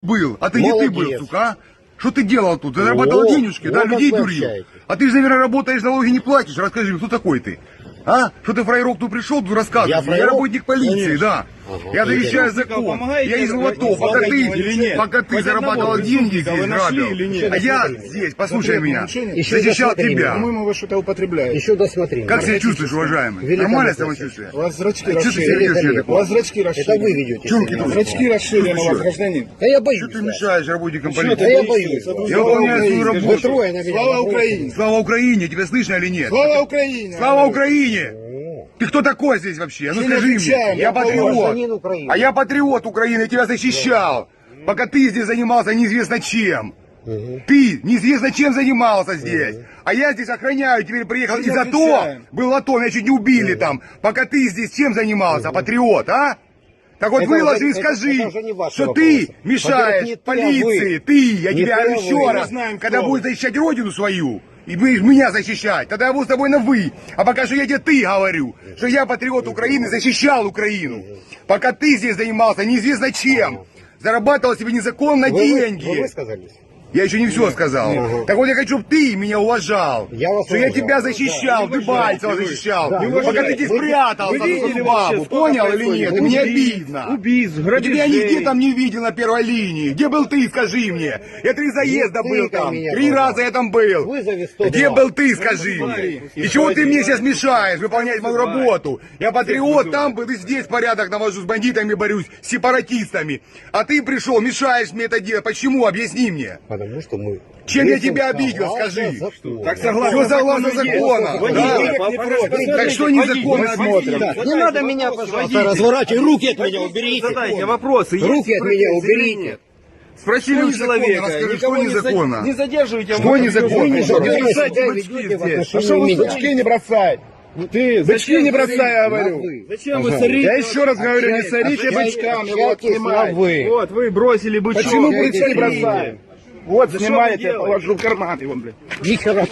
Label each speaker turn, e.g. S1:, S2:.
S1: был, а ты не ты был,
S2: Молодец.
S1: сука, а? Что ты делал тут? Ты зарабатывал денежки, да,
S2: вот
S1: людей
S2: как вы
S1: дурил.
S2: общаетесь.
S1: А ты же, наверное, работаешь, налоги не платишь. Расскажи мне, кто такой ты? А? Что ты фраерок тут пришел, тут рассказываешь?
S2: Я
S1: Я
S2: фраерок?
S1: работник полиции,
S2: Конечно.
S1: да.
S2: Ага.
S1: Я защищаю закон.
S3: помогаете
S1: Я из Лото,
S3: или
S1: пока ты
S3: Хоть
S1: зарабатывал
S3: одного
S1: деньги
S3: преступника
S1: здесь,
S3: вы нашли
S1: грабил.
S3: или нет?
S1: А я здесь, послушай меня,
S2: Еще
S1: защищал
S2: досмотри
S1: тебя.
S3: По-моему, вы что-то употребляете.
S2: Еще досмотри.
S1: Как себя чувствуешь, уважаемый?
S2: Великолепно
S1: Нормально
S2: себя
S1: самочувствие?
S3: У вас зрачки
S1: Что ты себя
S3: расширены.
S1: ведешь себе
S3: У
S1: такое?
S3: вас зрачки
S2: Это вы
S3: расширены.
S2: ведете.
S1: Чё
S2: себя.
S1: вы
S3: Зрачки расширены у вас,
S1: Что?
S3: гражданин.
S2: Да я
S1: Что
S2: боюсь.
S1: ты
S2: вас.
S1: мешаешь работникам
S2: Да
S1: полиции?
S2: я боюсь. вас.
S1: Я выполняю свою
S2: Вы
S1: работу.
S2: трое на меня.
S3: Слава
S2: набросились.
S3: Украине!
S1: Слава Украине, тебя слышно или нет?
S3: Слава Украине!
S1: Слава Украине! Ты кто такой здесь вообще? Ну
S3: Все
S1: скажи
S3: отвечаем,
S1: мне. Я
S2: гражданин
S1: патриот.
S2: Украины.
S1: А я патриот Украины, я тебя защищал. Пока ты здесь занимался неизвестно чем. Ты неизвестно чем занимался здесь. А я здесь охраняю, теперь приехал
S3: Все
S1: из АТО.
S3: отвечаем.
S1: Был АТО, меня чуть не убили там. Пока ты здесь чем занимался, патриот, а? Так вот
S2: Это
S1: выложи и
S2: уже-
S1: скажи,
S2: это уже не ваши
S1: что
S2: вопросы.
S1: ты мешаешь
S2: Во-первых, не ты, а
S1: полиции,
S2: вы.
S1: ты, я
S2: Не
S1: тебя
S2: ты, а
S1: говорю
S2: вы.
S1: еще
S2: Мы
S1: раз,
S3: знаем, кто
S1: когда
S3: вы.
S1: будешь защищать родину свою, и будешь меня защищать, тогда я буду с тобой на вы. А пока что я тебе ты говорю, что я патриот Украины, защищал Украину. Пока ты здесь занимался неизвестно чем, зарабатывал себе незаконно деньги.
S2: Вы высказались?
S1: Я еще не все сказал. Так вот я хочу, чтобы ты меня уважал.
S2: Я вас
S1: что я
S2: уважал.
S1: тебя защищал, ты Бальцева защищал.
S2: Да,
S1: Пока ты здесь спрятался,
S3: видели
S1: за
S3: вообще,
S1: бабу,
S3: сколько
S1: понял или
S3: происходит?
S1: нет? Мне обидно.
S3: Убийств,
S1: Я тебя нигде там не видел на первой линии. Где был ты, скажи мне? Я 3 заезда
S2: Не
S1: был
S2: тыкай
S1: там.
S2: меня,
S1: 3
S2: пожалуйста.
S1: раза я там был.
S2: Вызови 102.
S1: Где был ты, скажи мне? И чего ты мне сейчас мешаешь выполнять мою работу? Я патриот, там был и здесь порядок навожу, с бандитами борюсь, с сепаратистами. А ты пришел, мешаешь мне это делать. Почему? Объясни мне.
S2: Потому что мы...
S1: Чем я
S2: Этим
S1: тебя обидел,
S2: согласно
S1: скажи?
S2: закону.
S3: Так согласно
S1: Что согласно
S3: закону
S1: закону? Да? Так что незаконно смотрим?
S2: Так, не надо меня, пожалуйста, разворачивай. Руки от меня уберите.
S3: Задайте вопросы. есть
S2: Руки от меня
S3: претензии или
S2: уберите.
S3: нет?
S1: Спроси
S3: Что
S1: у
S3: незаконно?
S1: человека, расскажи, что
S3: Никого не
S1: незаконно?
S3: Не задерживайте.
S1: Что незаконно?
S2: Вы не
S1: Что
S2: задерживайте
S1: бросайте
S2: себя,
S1: бычки
S2: ведете в
S1: здесь?
S2: отношении
S3: А что вы
S2: меня.
S3: бычки не бросать? Ты бычки не бросай, я говорю.
S2: вы.
S3: Зачем вы
S2: Пожалуйста.
S3: сорите?
S1: Я еще раз говорю, не сорите
S2: Общайтесь
S1: бычками.
S2: на
S1: Вот, снимай.
S2: вы.
S3: Вот, вы бросили бычок.
S1: Почему
S2: Общайтесь
S1: бычки
S2: на вы.
S1: бросаем? Вот,
S3: Да
S1: снимайте,
S3: что вы
S1: я положу в карман его, блядь.
S2: Нихера.